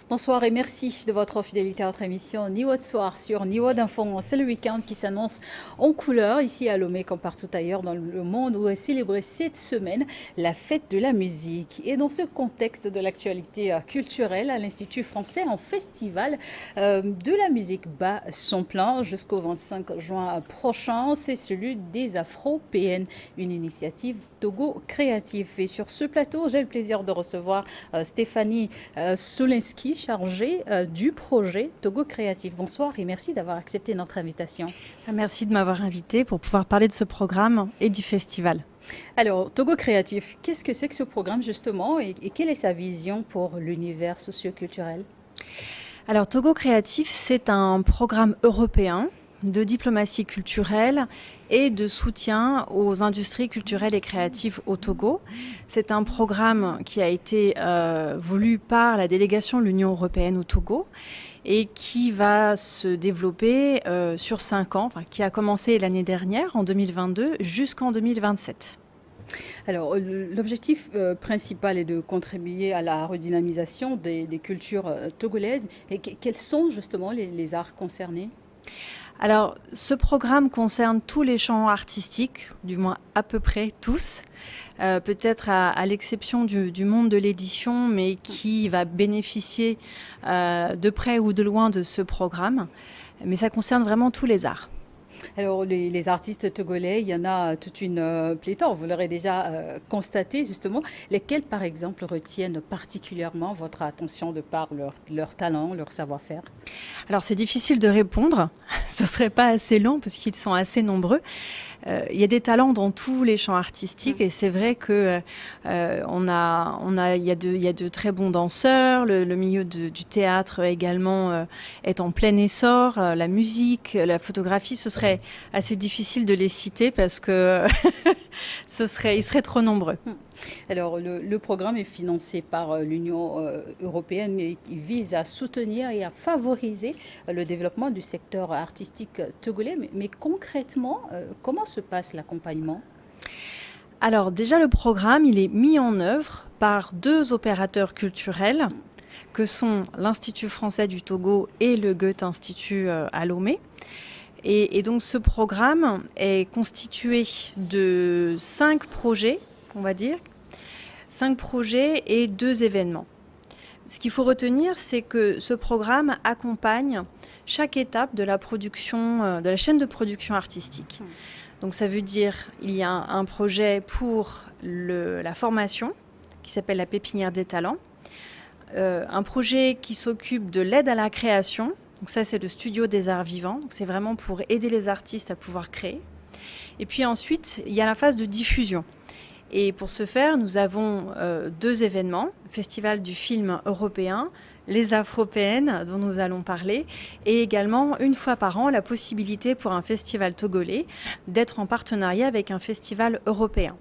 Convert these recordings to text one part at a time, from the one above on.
Bonsoir et merci de votre fidélité à notre émission Niwa de soir sur Niwa d'Info. C'est le week-end qui s'annonce en couleur ici à Lomé comme partout ailleurs dans le monde où est célébrée cette semaine la fête de la musique. Et dans ce contexte de l'actualité culturelle, à l'Institut français, un festival de la musique bat son plein jusqu'au 25 juin prochain. C'est celui des Afro-PN, une initiative Togo créative. Et sur ce plateau, j'ai le plaisir de recevoir Stéphanie Solinski, chargée du projet Togo Créatif. Bonsoir et merci d'avoir accepté notre invitation. Merci de m'avoir invité pour pouvoir parler de ce programme et du festival. Alors, Togo Créatif, qu'est-ce que c'est que ce programme justement et quelle est sa vision pour l'univers socioculturel? Alors, Togo Créatif, c'est un programme européen de diplomatie culturelle et de soutien aux industries culturelles et créatives au Togo. C'est un programme qui a été voulu par la délégation de l'Union européenne au Togo et qui va se développer sur 5 ans, enfin, qui a commencé l'année dernière, en 2022, jusqu'en 2027. Alors, l'objectif principal est de contribuer à la redynamisation des cultures togolaises. Et quels sont justement les arts concernés? Alors, ce programme concerne tous les champs artistiques, du moins à peu près tous, peut-être à l'exception du monde de l'édition, mais qui va bénéficier de près ou de loin de ce programme. Mais ça concerne vraiment tous les arts. Alors, les artistes togolais, il y en a toute une pléthore, vous l'aurez déjà constaté justement. Lesquels, par exemple, retiennent particulièrement votre attention de par leur talent, leur savoir-faire? Alors, c'est difficile de répondre, ce ne serait pas assez long parce qu'ils sont assez nombreux. Il y a des talents dans tous les champs artistiques et c'est vrai que il y a de très bons danseurs. Le milieu du théâtre également est en plein essor. La musique, la photographie, ce serait assez difficile de les citer parce que ils seraient trop nombreux. Alors, le programme est financé par l'Union européenne et il vise à soutenir et à favoriser le développement du secteur artistique togolais. Mais concrètement, comment se passe l'accompagnement? Alors déjà, le programme, il est mis en œuvre par 2 opérateurs culturels que sont l'Institut français du Togo et le Goethe-Institut à Lomé. Et donc ce programme est constitué de 5 projets, on va dire, 5 projets et 2 événements. Ce qu'il faut retenir, c'est que ce programme accompagne chaque étape de la production, de la chaîne de production artistique. Donc ça veut dire il y a un projet pour la formation qui s'appelle la pépinière des talents, un projet qui s'occupe de l'aide à la création. Donc ça, c'est le studio des arts vivants. Donc c'est vraiment pour aider les artistes à pouvoir créer. Et puis ensuite, il y a la phase de diffusion. Et pour ce faire, nous avons 2 événements, le Festival du film européen, les Afro-PN dont nous allons parler, et également une fois par an la possibilité pour un festival togolais d'être en partenariat avec un festival européen.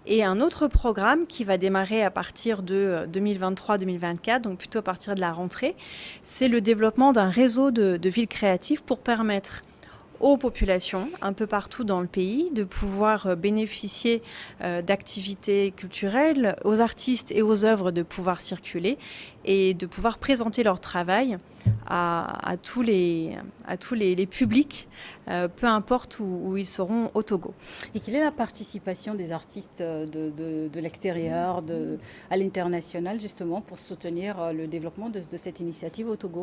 Et un autre programme qui va démarrer à partir de 2023-2024, donc plutôt à partir de la rentrée, c'est le développement d'un réseau de villes créatives pour permettre aux populations un peu partout dans le pays de pouvoir bénéficier d'activités culturelles, aux artistes et aux œuvres de pouvoir circuler et de pouvoir présenter leur travail à tous les publics, peu importe où ils seront au Togo. Et quelle est la participation des artistes de l'extérieur, à l'international, justement, pour soutenir le développement de cette initiative au Togo?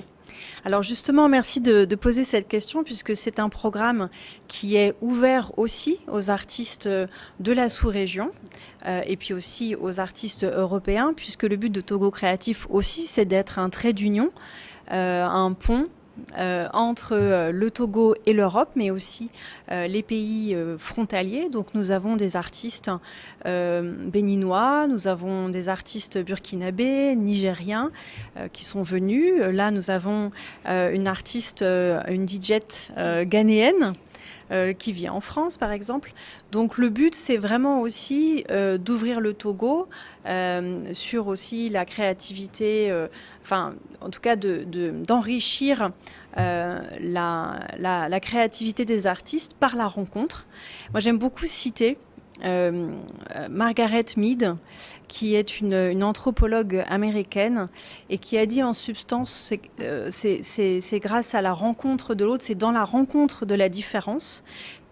Alors justement, merci de poser cette question puisque c'est un programme qui est ouvert aussi aux artistes de la sous-région et puis aussi aux artistes européens puisque le but de Togo Créatif aussi, c'est d'être un trait d'union, un pont entre le Togo et l'Europe, mais aussi les pays frontaliers. Donc nous avons des artistes béninois, nous avons des artistes burkinabés, nigériens qui sont venus. Là, nous avons une artiste, une DJ ghanéenne qui vit en France, par exemple. Donc le but, c'est vraiment aussi d'ouvrir le Togo sur aussi la créativité, en tout cas d'enrichir la créativité des artistes par la rencontre. Moi, j'aime beaucoup citer Margaret Mead, qui est une anthropologue américaine et qui a dit en substance, c'est grâce à la rencontre de l'autre, c'est dans la rencontre de la différence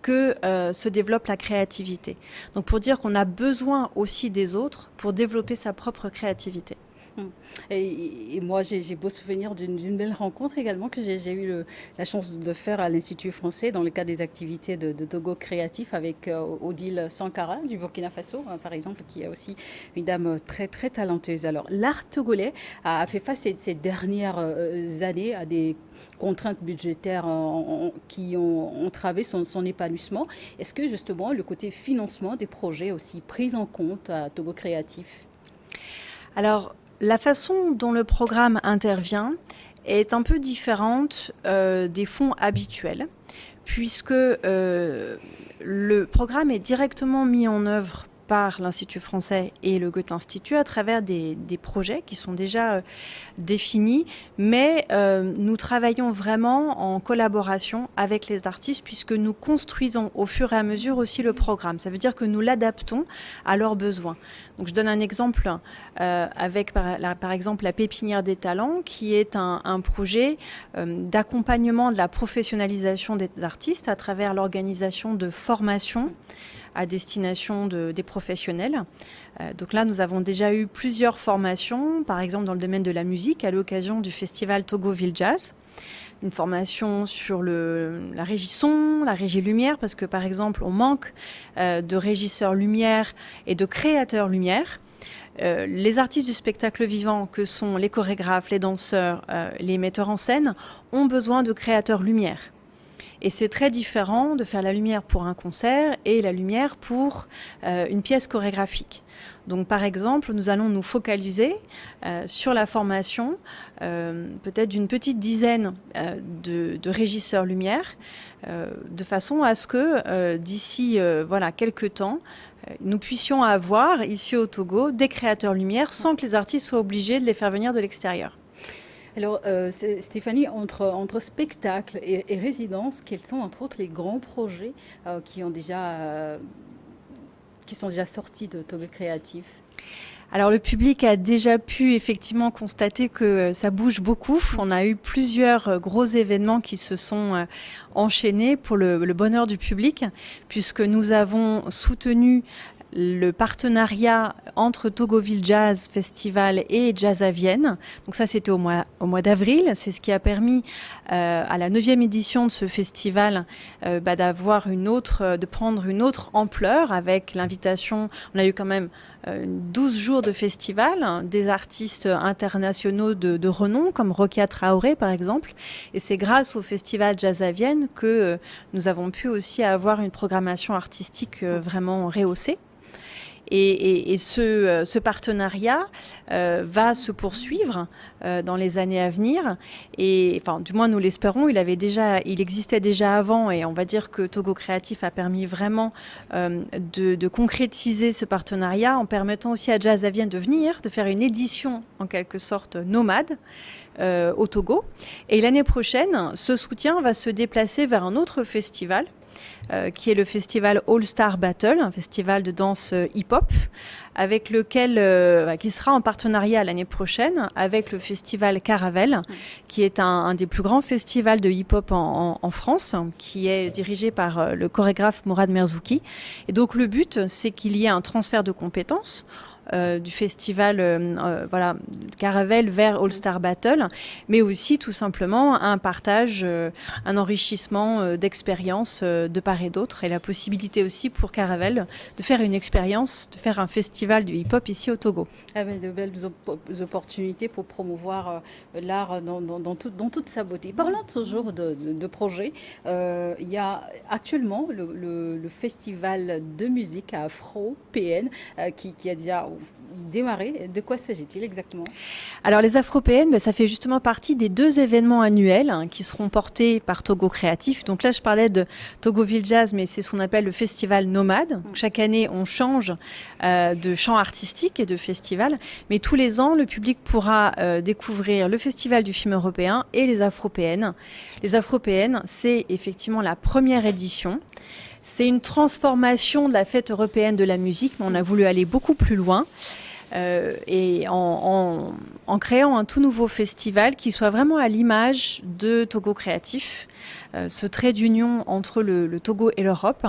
que se développe la créativité. Donc pour dire qu'on a besoin aussi des autres pour développer sa propre créativité. Et moi, j'ai beau souvenir d'une belle rencontre également que j'ai eu la chance de faire à l'Institut français dans le cadre des activités de Togo créatif avec Odile Sankara du Burkina Faso, par exemple, qui est aussi une dame très, très talentueuse. Alors, l'art togolais a fait face ces dernières années à des contraintes budgétaires qui ont entravé son épanouissement. Est-ce que justement le côté financement des projets aussi pris en compte à Togo créatif? Alors, la façon dont le programme intervient est un peu différente des fonds habituels, puisque le programme est directement mis en œuvre par l'Institut français et le Goethe-Institut à travers des projets qui sont déjà définis, mais nous travaillons vraiment en collaboration avec les artistes puisque nous construisons au fur et à mesure aussi le programme. Ça veut dire que nous l'adaptons à leurs besoins. Donc je donne un exemple avec par exemple la Pépinière des Talents qui est un projet d'accompagnement de la professionnalisation des artistes à travers l'organisation de formations à destination des professionnels. Donc là, nous avons déjà eu plusieurs formations, par exemple dans le domaine de la musique, à l'occasion du festival Togoville Jazz. Une formation sur la régie son, la régie lumière, parce que par exemple, on manque de régisseurs lumière et de créateurs lumière. Les artistes du spectacle vivant, que sont les chorégraphes, les danseurs, les metteurs en scène, ont besoin de créateurs lumière. Et c'est très différent de faire la lumière pour un concert et la lumière pour une pièce chorégraphique. Donc par exemple, nous allons nous focaliser sur la formation peut-être d'une petite dizaine de régisseurs lumière, de façon à ce que d'ici quelques temps, nous puissions avoir ici au Togo des créateurs lumière sans que les artistes soient obligés de les faire venir de l'extérieur. Alors, Stéphanie, entre spectacle et résidence, quels sont entre autres les grands projets qui sont déjà sortis de Togo Créatif? Alors le public a déjà pu effectivement constater que ça bouge beaucoup. On a eu plusieurs gros événements qui se sont enchaînés pour le bonheur du public, puisque nous avons soutenu le partenariat entre Togoville Jazz Festival et Jazz à Vienne. Donc ça, c'était au mois d'avril. C'est ce qui a permis à la 9e édition de ce festival de prendre une autre ampleur avec l'invitation. On a eu quand même 12 jours de festival, des artistes internationaux de renom comme Rokia Traoré par exemple. Et c'est grâce au festival Jazz à Vienne que nous avons pu aussi avoir une programmation artistique vraiment rehaussée. Et ce partenariat va se poursuivre dans les années à venir. Et enfin, du moins nous l'espérons. Il existait déjà avant, et on va dire que Togo Créatif a permis vraiment de concrétiser ce partenariat en permettant aussi à Jazz à Vienne de venir, de faire une édition en quelque sorte nomade au Togo. Et l'année prochaine, ce soutien va se déplacer vers un autre festival. Qui est le festival All Star Battle, un festival de danse hip-hop, avec lequel qui sera en partenariat l'année prochaine avec le festival Caravelle, qui est un des plus grands festivals de hip-hop en France, qui est dirigé par le chorégraphe Mourad Merzouki. Et donc le but, c'est qu'il y ait un transfert de compétences du festival Caravelle vers All Star Battle, mais aussi tout simplement un partage, un enrichissement d'expériences de part et d'autre, et la possibilité aussi pour Caravelle de faire une expérience, de faire un festival du hip-hop ici au Togo. De belles opportunités pour promouvoir l'art dans toute sa beauté. Parlant toujours de projets, il y a actuellement le festival de musique afro-PN qui a déjà démarrer. De quoi s'agit-il exactement? Alors les Afro-PN, ça fait justement partie des 2 événements annuels qui seront portés par Togo Créatif. Donc là, je parlais de Togoville Jazz, mais c'est ce qu'on appelle le festival nomade. Donc, chaque année, on change de champ artistique et de festival. Mais tous les ans, le public pourra découvrir le festival du film européen et les Afro-PN. Les Afro-PN, c'est effectivement la première édition. C'est une transformation de la fête européenne de la musique, mais on a voulu aller beaucoup plus loin. Et en créant un tout nouveau festival qui soit vraiment à l'image de Togo Créatif, ce trait d'union entre le Togo et l'Europe.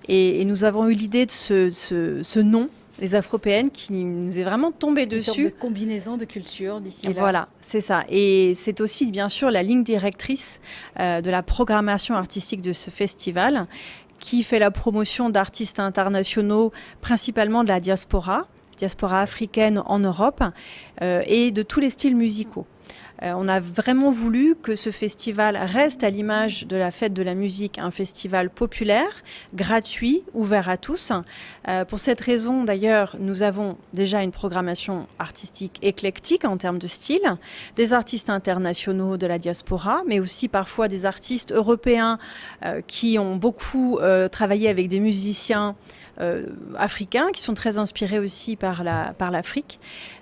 Et nous avons eu l'idée de ce nom, les Afropéennes, qui nous est vraiment tombé dessus. Une sorte de combinaison de cultures d'ici et là. Voilà, c'est ça. Et c'est aussi bien sûr la ligne directrice de la programmation artistique de ce festival, qui fait la promotion d'artistes internationaux, principalement de la diaspora africaine en Europe, et de tous les styles musicaux. On a vraiment voulu que ce festival reste à l'image de la fête de la musique, un festival populaire, gratuit, ouvert à tous. Pour cette raison, d'ailleurs, nous avons déjà une programmation artistique éclectique en termes de style, des artistes internationaux de la diaspora, mais aussi parfois des artistes européens qui ont beaucoup travaillé avec des musiciens africains qui sont très inspirés aussi par l'Afrique,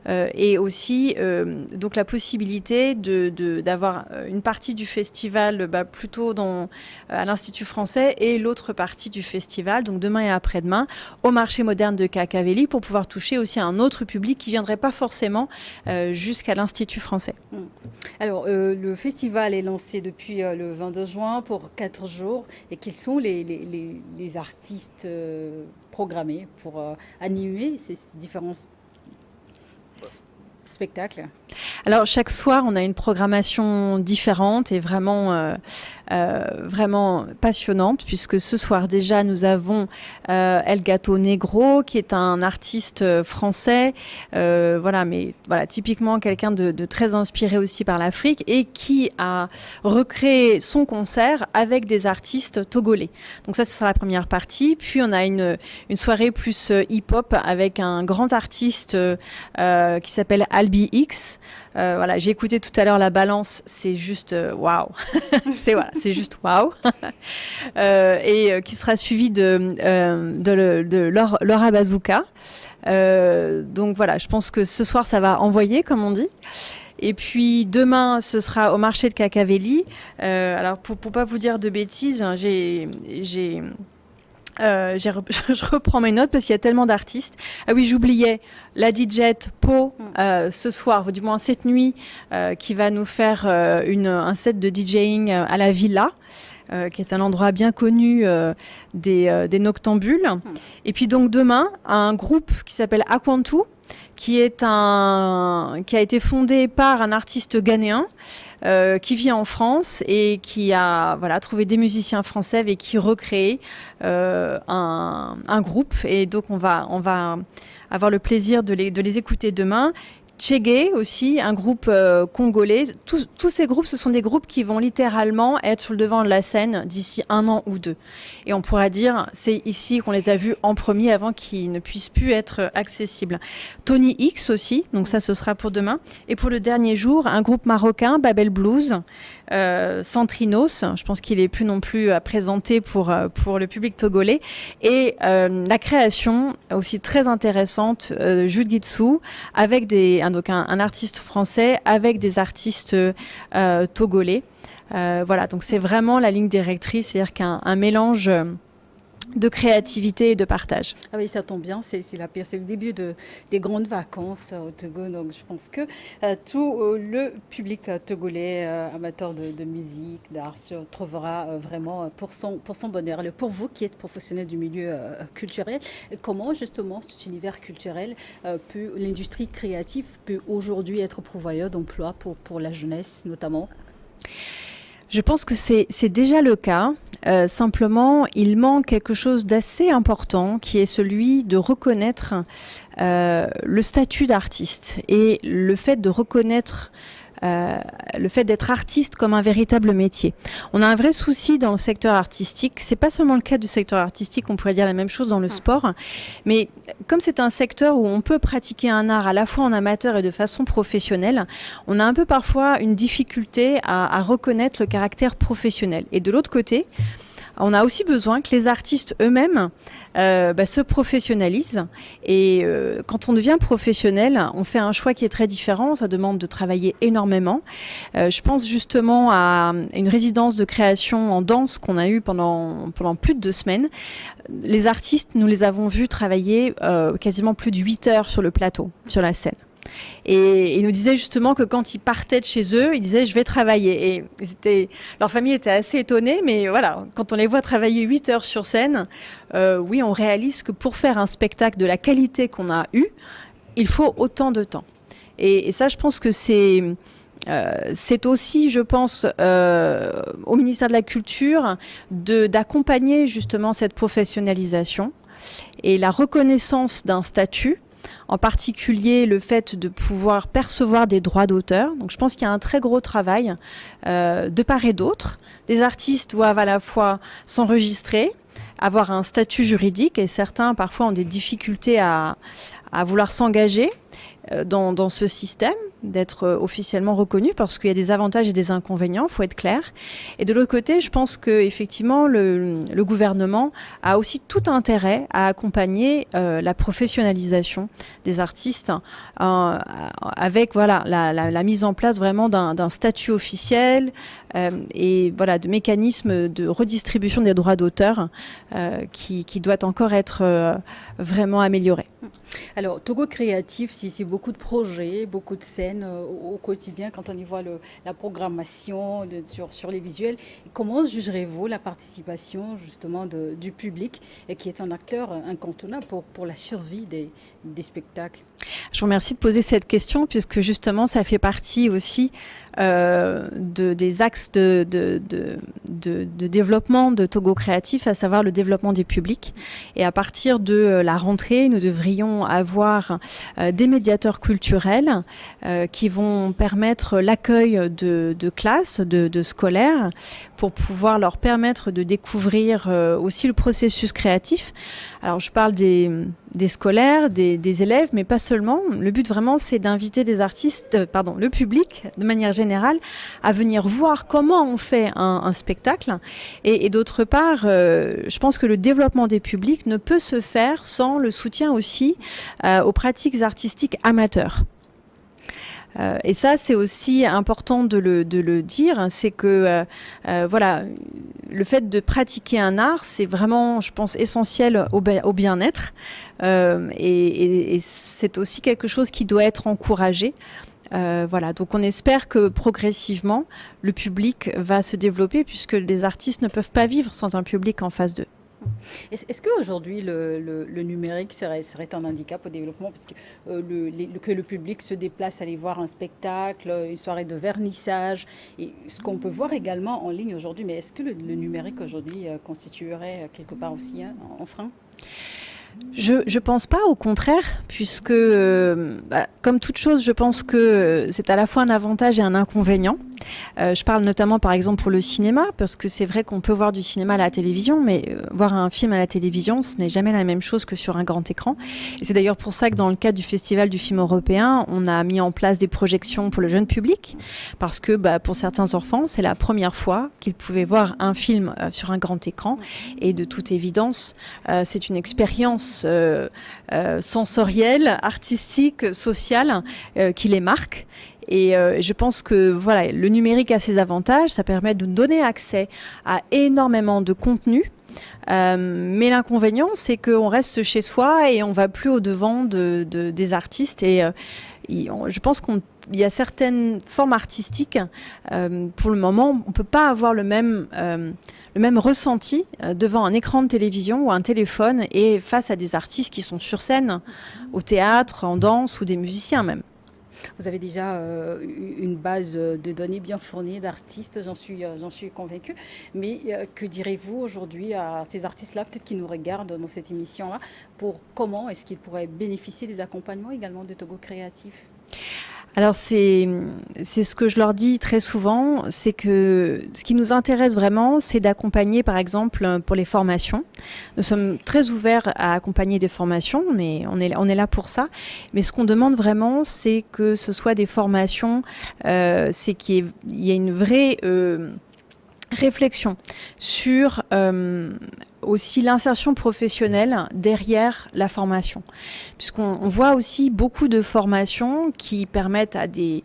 et aussi donc la possibilité d'avoir une partie du festival plutôt à l'Institut français et l'autre partie du festival, donc demain et après-demain, au marché moderne de Kakaveli, pour pouvoir toucher aussi un autre public qui ne viendrait pas forcément jusqu'à l'Institut français. Alors, le festival est lancé depuis le 22 juin pour 4 jours. Et quels sont les artistes programmés pour animer ces différents spectacles? Alors, chaque soir, on a une programmation différente et vraiment passionnante, puisque ce soir déjà, nous avons El Gato Negro, qui est un artiste français, mais typiquement quelqu'un de très inspiré aussi par l'Afrique et qui a recréé son concert avec des artistes togolais. Donc ça, ce sera la première partie. Puis on a une soirée plus hip-hop avec un grand artiste qui s'appelle Albi X. J'ai écouté tout à l'heure La Balance, c'est juste waouh, c'est juste waouh, et qui sera suivi de Laura Bazooka. Donc voilà, je pense que ce soir ça va envoyer, comme on dit. Et puis demain, ce sera au marché de Kakaveli. Alors pour pas vous dire de bêtises, je reprends mes notes parce qu'il y a tellement d'artistes. Ah oui, j'oubliais la DJ Po ce soir, du moins cette nuit, qui va nous faire un set de DJing à la Villa, qui est un endroit bien connu des Noctambules. Et puis donc demain, un groupe qui s'appelle Aquantu, qui a été fondé par un artiste ghanéen qui vit en France et qui a trouvé des musiciens français avec qui recréer un groupe. Et donc on va avoir le plaisir de les écouter demain. Tchégué aussi, un groupe congolais. Tous ces groupes, ce sont des groupes qui vont littéralement être sur le devant de la scène d'ici 1 an ou 2. Et on pourra dire, c'est ici qu'on les a vus en premier avant qu'ils ne puissent plus être accessibles. Tony X aussi, donc ça ce sera pour demain. Et pour le dernier jour, un groupe marocain, Babel Blues, Centrinos, je pense qu'il est plus non plus à présenter pour le public togolais, et la création aussi très intéressante Jude Gitsu avec un artiste français avec des artistes togolais. Donc c'est vraiment la ligne directrice, c'est-à-dire qu'un mélange de créativité et de partage. Ah oui, ça tombe bien, c'est le début des grandes vacances au Togo, donc je pense que tout le public togolais amateur de musique, d'art se trouvera vraiment pour son bonheur. Alors, pour vous qui êtes professionnel du milieu culturel, comment justement cet univers culturel l'industrie créative peut aujourd'hui être pourvoyeur d'emplois pour la jeunesse notamment? Je pense que c'est déjà le cas. Simplement, il manque quelque chose d'assez important qui est celui de reconnaître le statut d'artiste et le fait de reconnaître le fait d'être artiste comme un véritable métier. On a un vrai souci dans le secteur artistique. C'est pas seulement le cas du secteur artistique, on pourrait dire la même chose dans le sport. Mais comme c'est un secteur où on peut pratiquer un art à la fois en amateur et de façon professionnelle, on a un peu parfois une difficulté à reconnaître le caractère professionnel. Et de l'autre côté, on a aussi besoin que les artistes eux-mêmes se professionnalisent. Et quand on devient professionnel, on fait un choix qui est très différent. Ça demande de travailler énormément. Je pense justement à une résidence de création en danse qu'on a eue pendant plus de 2 semaines. Les artistes, nous les avons vus travailler quasiment plus de 8 heures sur le plateau, sur la scène. Et ils nous disaient justement que quand ils partaient de chez eux, ils disaient je vais travailler. Et leur famille était assez étonnée, mais voilà, quand on les voit travailler 8 heures sur scène, oui, on réalise que pour faire un spectacle de la qualité qu'on a eu, il faut autant de temps. Et ça, je pense que c'est aussi, je pense, au ministère de la Culture d'accompagner justement cette professionnalisation et la reconnaissance d'un statut. En particulier le fait de pouvoir percevoir des droits d'auteur. Donc je pense qu'il y a un très gros travail de part et d'autre. Des artistes doivent à la fois s'enregistrer, avoir un statut juridique, et certains parfois ont des difficultés à vouloir s'engager dans ce système, d'être officiellement reconnu, parce qu'il y a des avantages et des inconvénients, il faut être clair. Et de l'autre côté, je pense que effectivement le gouvernement a aussi tout intérêt à accompagner la professionnalisation des artistes avec voilà la mise en place vraiment d'un statut officiel et voilà de mécanismes de redistribution des droits d'auteur qui doit encore être vraiment amélioré. Alors, Togo Créatif, c'est beaucoup de projets, beaucoup de scènes au quotidien quand on y voit la programmation sur les visuels. Comment jugerez-vous la participation justement du public qui est un acteur incontournable pour la survie des spectacles? Je vous remercie de poser cette question puisque justement ça fait partie aussi des axes de développement de Togo Créatif, à savoir le développement des publics. Et à partir de la rentrée, nous devrions avoir des médiateurs culturels qui vont permettre l'accueil de classes, de scolaires, pour pouvoir leur permettre de découvrir aussi le processus créatif. Alors je parle des scolaires, des élèves, mais pas seulement. Le but vraiment, c'est d'inviter le public, de manière générale, à venir voir comment on fait un spectacle. Et d'autre part, je pense que le développement des publics ne peut se faire sans le soutien aussi aux pratiques artistiques amateurs. Et ça, c'est aussi important de le dire, c'est que voilà, le fait de pratiquer un art, c'est vraiment, je pense, essentiel au bien-être. Et c'est aussi quelque chose qui doit être encouragé. Voilà, donc on espère que progressivement, le public va se développer puisque les artistes ne peuvent pas vivre sans un public en face d'eux. Est-ce qu'aujourd'hui le numérique serait un handicap au développement parce que, que le public se déplace aller voir un spectacle, une soirée de vernissage, et ce qu'on peut voir également en ligne aujourd'hui, mais est-ce que le numérique aujourd'hui constituerait quelque part aussi un frein ? Je pense pas, au contraire, puisque comme toute chose, je pense que c'est à la fois un avantage et un inconvénient. Je parle notamment par exemple pour le cinéma, parce que c'est vrai qu'on peut voir du cinéma à la télévision, mais voir un film à la télévision, ce n'est jamais la même chose que sur un grand écran. Et c'est d'ailleurs pour ça que dans le cadre du Festival du film européen, on a mis en place des projections pour le jeune public, parce que pour certains enfants, c'est la première fois qu'ils pouvaient voir un film sur un grand écran. Et de toute évidence, c'est une expérience sensorielle, artistique, sociale qui les marque. Et je pense que voilà, le numérique a ses avantages, ça permet de donner accès à énormément de contenu. Mais l'inconvénient, c'est qu'on reste chez soi et on va plus au-devant des artistes. Et je pense qu'il y a certaines formes artistiques, pour le moment, on peut pas avoir le même ressenti devant un écran de télévision ou un téléphone et face à des artistes qui sont sur scène, au théâtre, en danse ou des musiciens même. Vous avez déjà une base de données bien fournie d'artistes, j'en suis convaincue. Mais que direz-vous aujourd'hui à ces artistes-là, peut-être qui nous regardent dans cette émission-là, pour comment est-ce qu'ils pourraient bénéficier des accompagnements également de Togo Créatif ? Alors c'est ce que je leur dis très souvent, c'est que ce qui nous intéresse vraiment, c'est d'accompagner par exemple pour les formations. Nous sommes très ouverts à accompagner des formations, on est là pour ça. Mais ce qu'on demande vraiment, c'est que ce soit des formations, c'est qu'il y ait une vraie réflexion sur aussi l'insertion professionnelle derrière la formation. Puisqu'on voit aussi beaucoup de formations qui permettent à des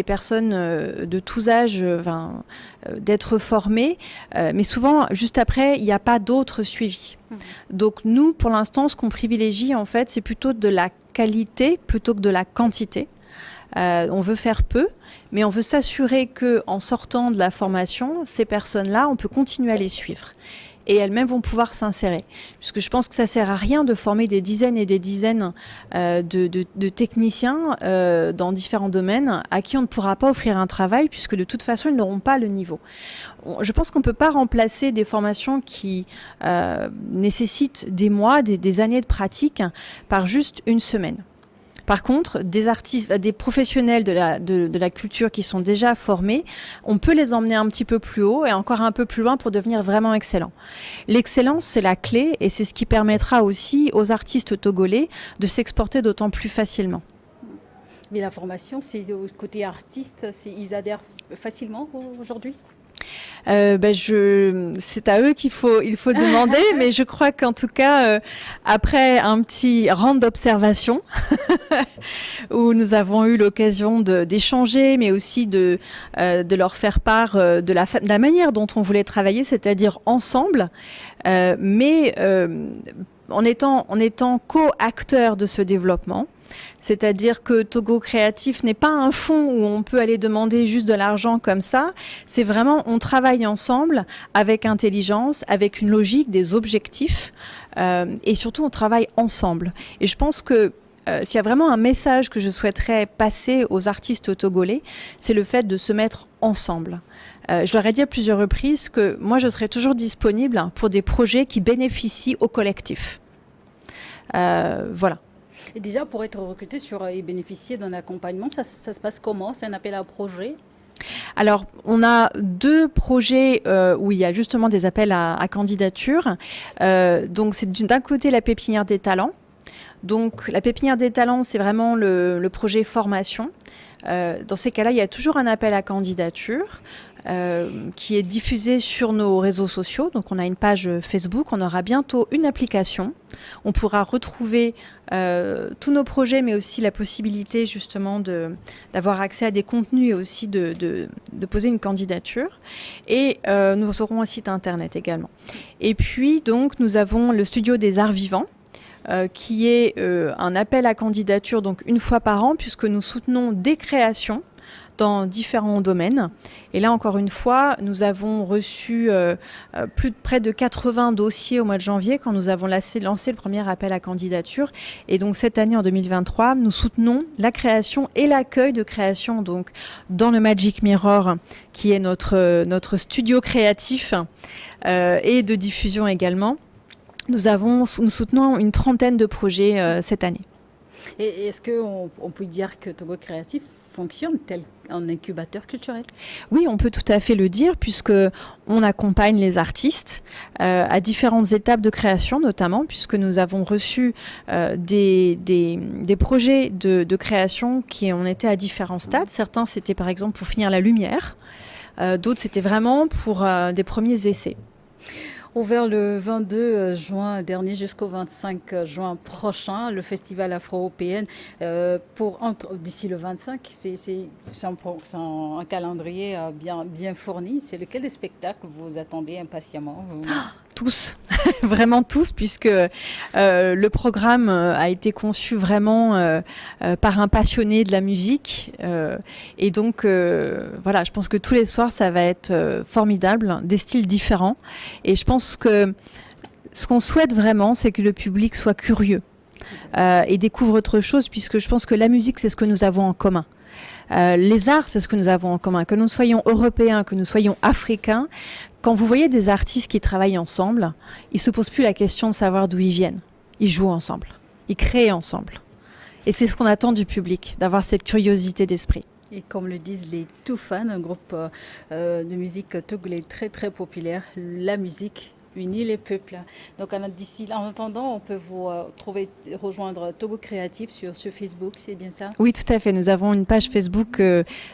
personnes de tous âges d'être formées, mais souvent, juste après, il n'y a pas d'autres suivis. Donc nous, pour l'instant, ce qu'on privilégie, en fait, c'est plutôt de la qualité plutôt que de la quantité. On veut faire peu, mais on veut s'assurer que, en sortant de la formation, ces personnes-là, on peut continuer à les suivre. Et elles-mêmes vont pouvoir s'insérer. Puisque je pense que ça sert à rien de former des dizaines et des dizaines de techniciens dans différents domaines à qui on ne pourra pas offrir un travail puisque de toute façon, ils n'auront pas le niveau. Je pense qu'on ne peut pas remplacer des formations qui nécessitent des mois, des années de pratique par juste une semaine. Par contre, des artistes, des professionnels de la culture qui sont déjà formés, on peut les emmener un petit peu plus haut et encore un peu plus loin pour devenir vraiment excellents. L'excellence, c'est la clé et c'est ce qui permettra aussi aux artistes togolais de s'exporter d'autant plus facilement. Mais la formation, c'est au côté artiste, ils adhèrent facilement aujourd'hui ? C'est à eux il faut demander, mais je crois qu'en tout cas, après un petit round d'observation où nous avons eu l'occasion d'échanger, mais aussi de leur faire part de la manière dont on voulait travailler, c'est-à-dire ensemble, mais en étant co-acteurs de ce développement. C'est-à-dire que Togo Créatif n'est pas un fonds où on peut aller demander juste de l'argent comme ça. C'est vraiment, on travaille ensemble avec intelligence, avec une logique, des objectifs et surtout on travaille ensemble. Et je pense que s'il y a vraiment un message que je souhaiterais passer aux artistes togolais, c'est le fait de se mettre ensemble. Je leur ai dit à plusieurs reprises que moi je serais toujours disponible pour des projets qui bénéficient au collectif. Voilà. Et déjà, pour être recruté et bénéficier d'un accompagnement, ça se passe comment? C'est un appel à projet? Alors, on a 2 projets où il y a justement des appels à candidature. Donc, c'est d'un côté la pépinière des talents. Donc, la pépinière des talents, c'est vraiment le projet formation. Dans ces cas-là, il y a toujours un appel à candidature qui est diffusé sur nos réseaux sociaux. Donc, on a une page Facebook. On aura bientôt une application. On pourra retrouver tous nos projets, mais aussi la possibilité justement d'avoir accès à des contenus et aussi de poser une candidature. Et nous aurons un site internet également. Et puis, donc, nous avons le studio des arts vivants. Qui est un appel à candidature donc une fois par an puisque nous soutenons des créations dans différents domaines. Et là, encore une fois, nous avons reçu près de 80 dossiers au mois de janvier quand nous avons lancé le premier appel à candidature. Et donc, cette année, en 2023, nous soutenons la création et l'accueil de création donc, dans le Magic Mirror, qui est notre studio créatif et de diffusion également. Nous soutenons une trentaine de projets cette année. Et est-ce qu'on peut dire que Togo Créatif fonctionne tel un incubateur culturel? Oui, on peut tout à fait le dire puisque on accompagne les artistes à différentes étapes de création, notamment puisque nous avons reçu des projets de création qui ont été à différents stades. Certains, c'était par exemple pour finir la lumière. D'autres, c'était vraiment pour des premiers essais. Ouvert le 22 juin dernier jusqu'au 25 juin prochain, le festival afro-européen d'ici le 25, c'est un calendrier bien fourni. C'est lequel des spectacles vous attendez impatiemment? Tous, vraiment tous, puisque le programme a été conçu vraiment par un passionné de la musique. Et donc, voilà, je pense que tous les soirs, ça va être formidable, des styles différents. Et je pense que ce qu'on souhaite vraiment, c'est que le public soit curieux et découvre autre chose, puisque je pense que la musique, c'est ce que nous avons en commun. Les arts, c'est ce que nous avons en commun. Que nous soyons européens, que nous soyons africains, quand vous voyez des artistes qui travaillent ensemble, ils ne se posent plus la question de savoir d'où ils viennent. Ils jouent ensemble, ils créent ensemble. Et c'est ce qu'on attend du public, d'avoir cette curiosité d'esprit. Et comme le disent les Toufan, un groupe de musique togolais très très populaire, la musique unit les peuples. Donc d'ici là, en attendant, on peut vous rejoindre Togo Créatif sur Facebook, c'est bien ça? Oui, tout à fait. Nous avons une page Facebook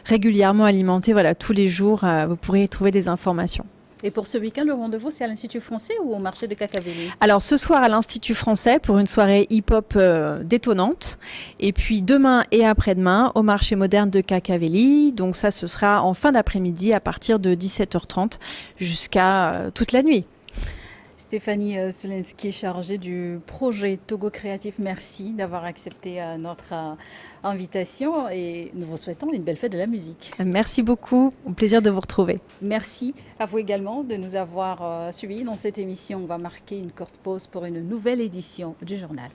régulièrement alimentée. Voilà, tous les jours, vous pourrez y trouver des informations. Et pour ce week-end, le rendez-vous, c'est à l'Institut français ou au marché de Cacavelli? Alors ce soir à l'Institut français pour une soirée hip-hop détonnante. Et puis demain et après-demain au marché moderne de Cacavelli. Donc ça, ce sera en fin d'après-midi à partir de 17h30 jusqu'à toute la nuit. Stéphanie Selensky, chargée du projet Togo Créatif, merci d'avoir accepté notre invitation et nous vous souhaitons une belle fête de la musique. Merci beaucoup, au plaisir de vous retrouver. Merci à vous également de nous avoir suivis dans cette émission. On va marquer une courte pause pour une nouvelle édition du journal.